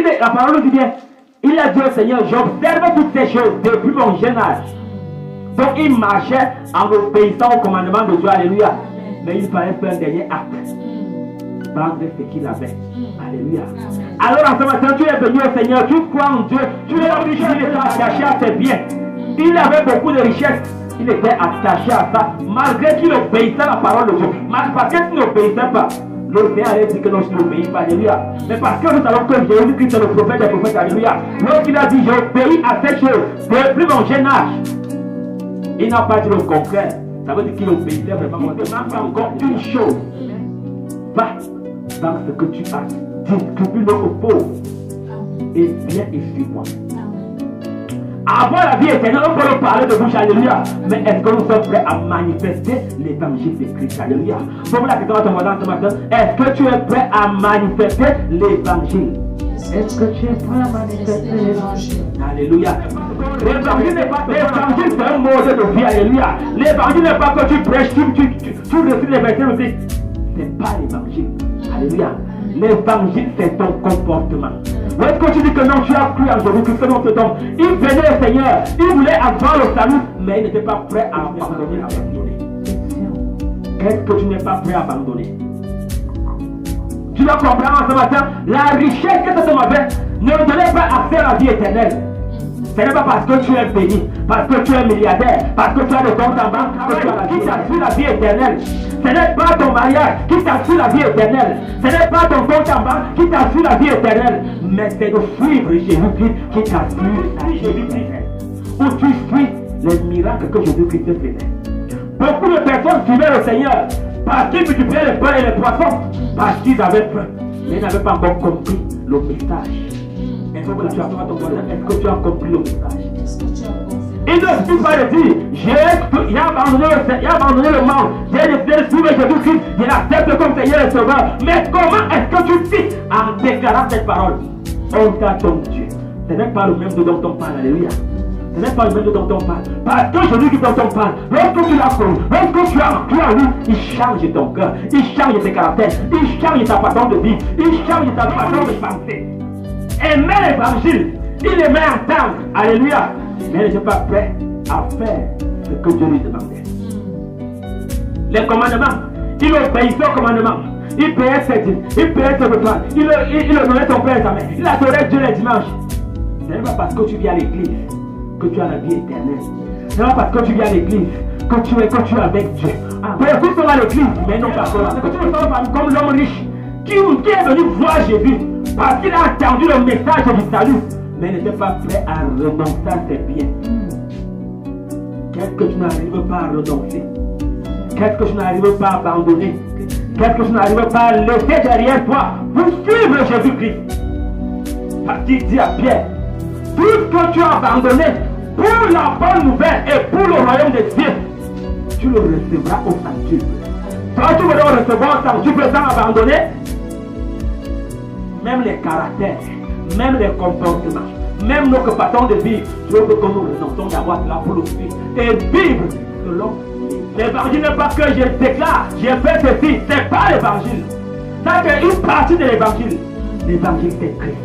la parole dit bien, il a dit au Seigneur, j'observe toutes ces choses depuis mon jeune âge. Donc il marchait en obéissant au commandement de Dieu, alléluia. Mais il fallait faire un dernier acte. Vendre ce qu'il avait. Alléluia. Alors en ce matin, tu es venu au Seigneur, tu crois en Dieu, tu es riche, il était attaché à ses biens. Il avait beaucoup de richesses, il était attaché à ça, malgré qu'il obéissait à la parole de Dieu. Parce que tu n'obéissais pas, le Seigneur allait dire que non, je n'obéis pas, alléluia. Mais parce que nous savons que Jésus-Christ est le prophète des prophètes, alléluia. Lorsqu'il a dit, j'obéis à cette chose depuis mon jeune âge, il n'a pas dit le contraire. Ça veut dire qu'il obéissait vraiment. Il ne demande pas encore une chose. Va dans ce que tu as, distribue-le aux pauvres et viens et suis-moi. Avoir la vie éternelle, on peut le parler de bouche, alléluia. Mais est-ce que nous sommes prêts à manifester l'évangile de Christ, alléluia? Pose la question à ton voisin ce matin. Est-ce que tu es prêt à manifester l'évangile? Est-ce que tu es prêt à manifester l'évangile? Alléluia. L'évangile n'est pas, l'évangile c'est un mode de vie, alléluia. L'évangile n'est pas que tu prêches, tu récites les versets de Christ. C'est pas l'évangile. Alléluia. L'évangile, c'est ton comportement. Ou est-ce que tu dis que non, tu as cru en Jésus-Christ, que non, c'est donc. Il venait au Seigneur, il voulait avoir le salut, mais il n'était pas prêt à abandonner. Qu'est-ce que tu n'es pas prêt à abandonner? Tu dois comprendre ce matin, la richesse que cet homme avait ne donnait pas accès à la vie éternelle. Ce n'est pas parce que tu es béni, parce que tu es milliardaire, parce que tu as le compte en banque qui t'assure la vie éternelle. Ce n'est pas ton mariage qui t'assure la vie éternelle. Ce n'est pas ton compte en banque qui t'assure la vie éternelle. Mais c'est de suivre Jésus-Christ qui t'assure la vie éternelle. Où tu suis les miracles que Jésus-Christ faisait. Beaucoup de personnes suivaient le Seigneur parce qu'ils multipliaient les pains et les poissons, parce qu'ils avaient faim. Mais ils n'avaient pas encore compris le message. Est-ce que tu as compris le message? Il ne suffit pas de dire, il a abandonné le monde, j'ai décidé de suivre Jésus-Christ, je l'accepte comme Seigneur et Sauveur. Mais comment est-ce que tu vis en déclarant cette parole? On t'a ton Dieu. Ce n'est pas le même de dont on parle, alléluia. Ce n'est pas le même de dont on parle. Parce que Jésus-Christ dont on parle, lorsque tu l'as connu, lorsque tu as cru en lui, il change ton cœur, il change tes caractères, il change ta façon de vivre, il change ta façon de penser. Aimer l'évangile, il aimait entendre, alléluia, mais il n'était pas prêt à faire ce que Dieu lui demandait. Les commandements, il obéissait aux commandements, il payait ses dîmes, il payait ses repas, il donnait son père sa mère, il adorait Dieu les dimanches. Ce n'est pas parce que tu viens à l'église que tu as la vie éternelle. Ce n'est pas parce que tu viens à l'église que tu es avec Dieu. Beaucoup sont à l'église, mais non pas comme l'homme riche qui est venu voir Jésus. Parce qu'il a entendu le message du salut, mais il n'était pas prêt à renoncer à ses biens. Qu'est-ce que tu n'arrives pas à renoncer? Qu'est-ce que tu n'arrives pas à abandonner? Qu'est-ce que tu n'arrives pas à laisser derrière toi pour suivre Jésus-Christ? Parce qu'il dit à Pierre, tout ce que tu as abandonné pour la bonne nouvelle et pour le royaume de Dieu, tu le recevras au centuple. Toi, tu veux le recevoir au centuple sans abandonner? Même les caractères, même les comportements, même nos façons de vivre, je veux que nous renonçons d'avoir cela pour le suivre et vivre selon l'évangile. N'est pas que je déclare, j'ai fait ceci, c'est pas l'évangile. Ça c'est une partie de l'évangile. L'évangile c'est Christ.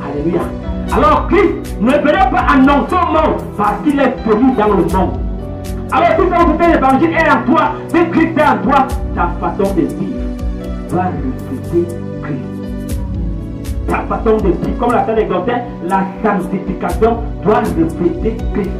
Alléluia. Alors Christ ne venait pas annoncer au monde parce qu'il est venu dans le monde. Alors si l'évangile est en toi, si Christ est en toi, ta façon de vivre va refléter Christ. Ta façon de vivre, comme la salle exhortait, la sanctification doit refléter Christ.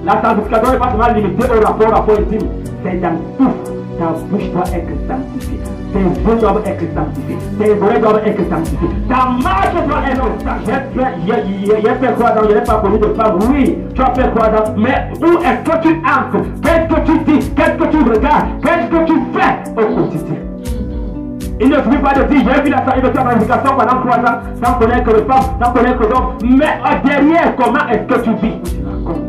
La sanctification n'est pas seulement limitée au rapport intime, c'est dans tout. Ta bouche doit être sanctifiée, tes yeux doivent être sanctifiés, tes oreilles doivent être sanctifiées, ta marche doit être sanctifiée. J'ai fait quoi dans, je n'ai pas connu de femme, oui, tu as fait quoi dans, mais où est-ce que tu entres? Qu'est-ce que tu dis? Qu'est-ce que tu regardes? Qu'est-ce que tu fais au quotidien? Il ne suffit pas de dire, j'ai vu la sanctification pendant 3 ans, sans connaître le femme, sans connaître l'homme, mais derrière, comment est-ce que tu vis? Tu racontes.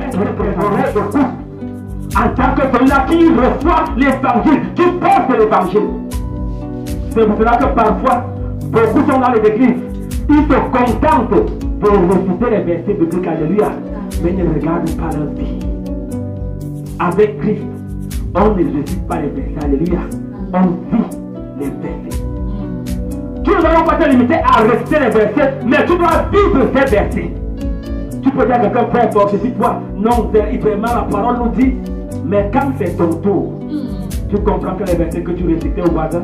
Qu'est-ce que tu oreilles écoutent? En tant que celui-là qui reçoit l'évangile, qui porte l'évangile. C'est pour cela que parfois, beaucoup sont dans les églises, ils se contentent de réciter les versets bibliques, alléluia, mais ne regardent pas leur vie. Avec Christ, on ne récite pas les versets, alléluia, on vit les versets. Tu ne dois pas te limiter à rester les versets, mais tu dois vivre ces versets. Tu peux dire à quelqu'un, peu importe, c'est toi. Non, vraiment, la parole nous dit, mais quand c'est ton tour, tu comprends que les versets que tu récitais au voisin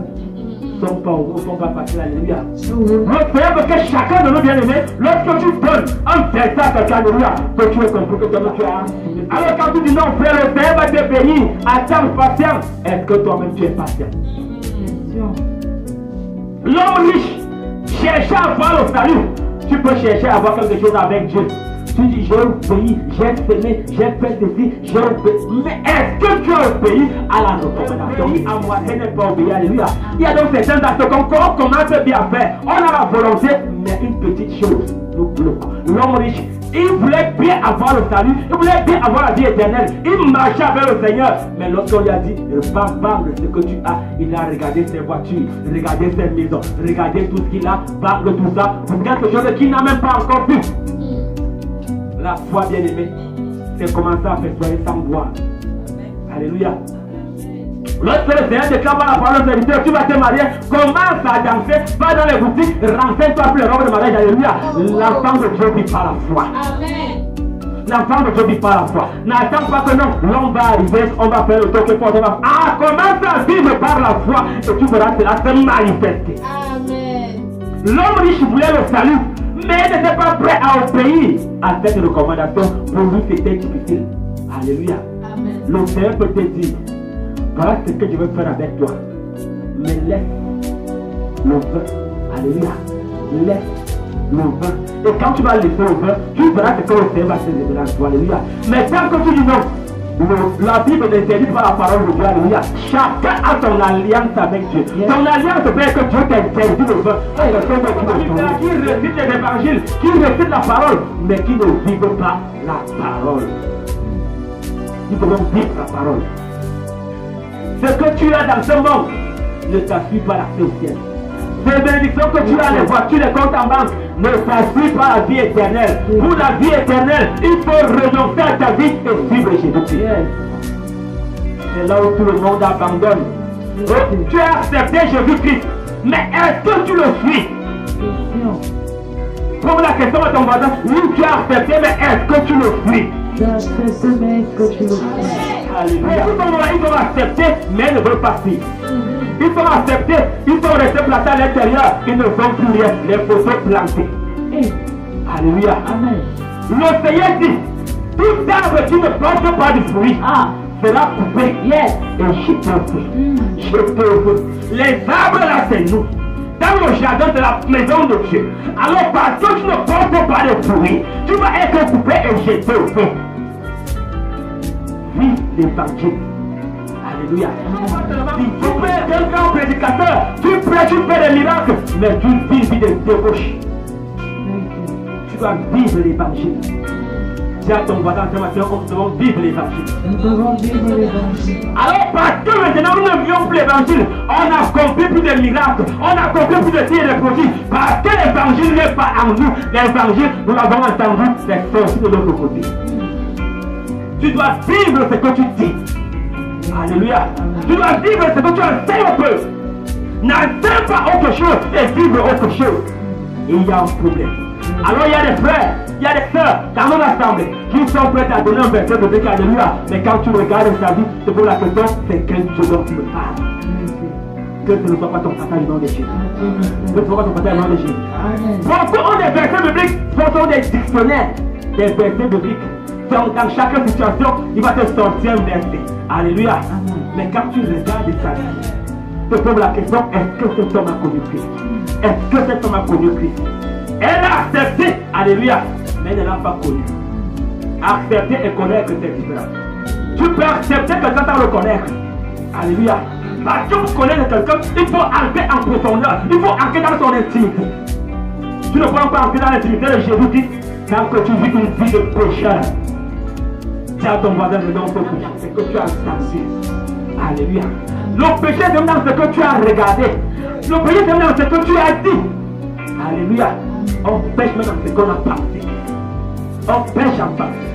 ne sont pas faciles. Alléluia. Le Seigneur veut que chacun de nous bien-aimés, lorsque tu donnes un verset à quelqu'un, alléluia, que tu aies compris que toi-même tu as. Alors quand tu dis non, frère, le Seigneur va te bénir, attends, patient. Est-ce que toi-même tu es patient? L'homme riche cherche à avoir le salut. Tu peux chercher à avoir quelque chose avec Dieu. Tu dis, j'ai obéi, j'ai fait, j'ai fait ceci, j'ai obéi. Mais est-ce que tu as obéi à la recommandation? À moitié n'est pas obéi, alléluia. Il y a donc certains actes qu'on commence bien à faire. On a la volonté, mais une petite chose nous bloque. L'homme riche, il voulait bien avoir le salut, il voulait bien avoir la vie éternelle. Il marchait avec le Seigneur. Mais lorsqu'on lui a dit, va vendre ce que tu as, il a regardé ses voitures, regardé ses maisons, regardé tout ce qu'il a, vendre tout ça pour quelque chose qu'il n'a même pas encore vu. La foi bien-aimée, c'est commencer à faire soirée sans boire. Alléluia. Lorsque le Seigneur déclare par la parole de serviteur, tu vas te marier, commence à danser, va dans les boutiques, renseigne-toi pour les robes de mariage. Alléluia. L'enfant de Dieu vit par la foi. Amen. L'enfant de Dieu vit par la foi. N'attends pas que non, l'homme va arriver, on va faire le tour que pour on va. Ah, commence à vivre par la foi et tu verras cela se manifester. Amen. L'homme riche voulait le salut, mais il n'était pas prêt à obéir à cette recommandation. Pour lui, c'était difficile. Alléluia. Amen. Le Seigneur peut te dire, voilà ce que je veux faire avec toi. Mais laisse le vin. Alléluia. Laisse le vin. Et quand tu vas laisser le vin, tu verras ce que le Seigneur va te révéler en toi. Alléluia. Mais tant que tu dis non, la Bible n'interdit pas la parole de Dieu. Alléluia. Chacun a son alliance avec Dieu. Ton alliance fait que Dieu t'interdit le vin. Qui récite les évangiles, qui récite la parole, mais qui ne vivent pas la parole. Nous devons vivre la parole. Ce que tu as dans ce monde ne t'assure pas l'accès au ciel. Ces bénédictions que tu as, les voitures, les comptes en banque, ne t'assure pas la vie éternelle. Pour la vie éternelle, il faut renoncer à ta vie et vivre Jésus-Christ. C'est là où tout le monde abandonne. Tu as accepté Jésus-Christ, mais est-ce que tu le suis? Pose la question à ton voisin. Oui, tu as accepté, mais est-ce que tu le suis? Tu as accepté, mais est-ce que tu le suis? Alléluia. Ils vont accepter, mais ils ne veulent pas suivre. Ils sont acceptés, ils sont restés plantés à l'intérieur, ils ne font plus rien, les photos plantées. Alléluia. Amen. Le Seigneur dit, tout arbre qui ne porte pas de fruit sera coupé et jeté au feu. Jeté au feu. Les arbres là, c'est nous. Dans le jardin de la maison de Dieu. Alors parce que tu ne portes pas de fruit, tu vas être coupé et jeté au feu. Vive l'évangile. Alléluia. Tu peux être un grand prédicateur, tu fais des miracles, mais tu vis une vie de débauche. Tu dois vivre l'évangile. Dis à ton voisin ce matin, nous devons vivre l'évangile. Nous devons vivre l'évangile. Alors parce que maintenant nous ne vivons plus l'évangile, on a compris plus de miracles, on a compris plus de signes et de prodiges, parce que l'évangile n'est pas en nous. L'évangile, nous l'avons entendu, c'est sorti de l'autre côté. Tu dois vivre ce que tu dis. Alléluia. Tu dois vivre ce que tu enseignes au peuple. N'enseigne pas autre chose et vivre autre chose. Il y a un problème. Alors il y a des frères, il y a des sœurs dans mon assemblée qui sont prêts à donner un verset de Dieu. Alléluia. Mais quand tu regardes sa vie, tu poses la question, c'est quel Dieu dont tu me parles. Que ce ne soit pas ton passage au nom de Jésus. Que ce ne soit pas ton passage au nom de Jésus. Beaucoup ont des versets bibliques, ce sont des dictionnaires, des versets bibliques. Dans chaque situation, il va te sortir un verset. Alléluia. Mais quand tu regardes sa vie, te poses la question, est-ce que cet homme a connu Christ? Est-ce que cet homme a connu Christ? Elle a accepté, alléluia, mais elle ne l'a pas connu. Accepter et connaître, c'est différent. Tu peux accepter quelqu'un sans le connaître. Alléluia. Parce que vous connaissez quelqu'un, il faut entrer en profondeur, il faut entrer dans son intimité. Tu ne peux pas entrer dans l'intimité de Jésus-Christ tant que tu vis une vie de pécheur. Dis à ton voisin, mais non, c'est que tu as entendu. Alléluia. Le péché, c'est dans ce que tu as regardé. Le péché, c'est dans ce que tu as dit. Alléluia. On pêche même dans ce qu'on a pensé. On pêche en pensée.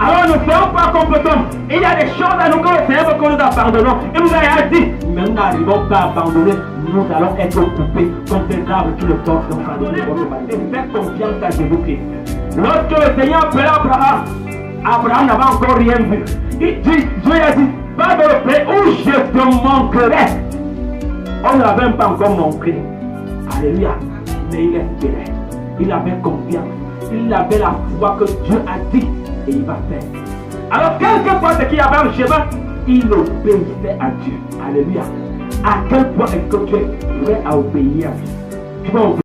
Alors ne soyons pas compétents. Il y a des choses à nous que le Seigneur veut que nous abandonnons. Il nous a dit, mais nous n'arrivons pas à abandonner. Nous allons être coupés comme ces arbres qui le portent dans sa vie. Et faites confiance à Jésus-Christ. Lorsque le Seigneur appelait Abraham, Abraham n'avait encore rien vu. Il dit, Dieu a dit, va dans le pays où je te manquerai. On ne l'avait même pas encore montré. Alléluia. Mais il espérait. Il avait confiance. Il avait la foi que Dieu a dit et il va faire. Alors, quelquefois, ce qu'il y avait en chemin, il obéissait à Dieu. Alléluia. À quel point est-ce que tu es prêt à obéir à Dieu? Tu vas obéir.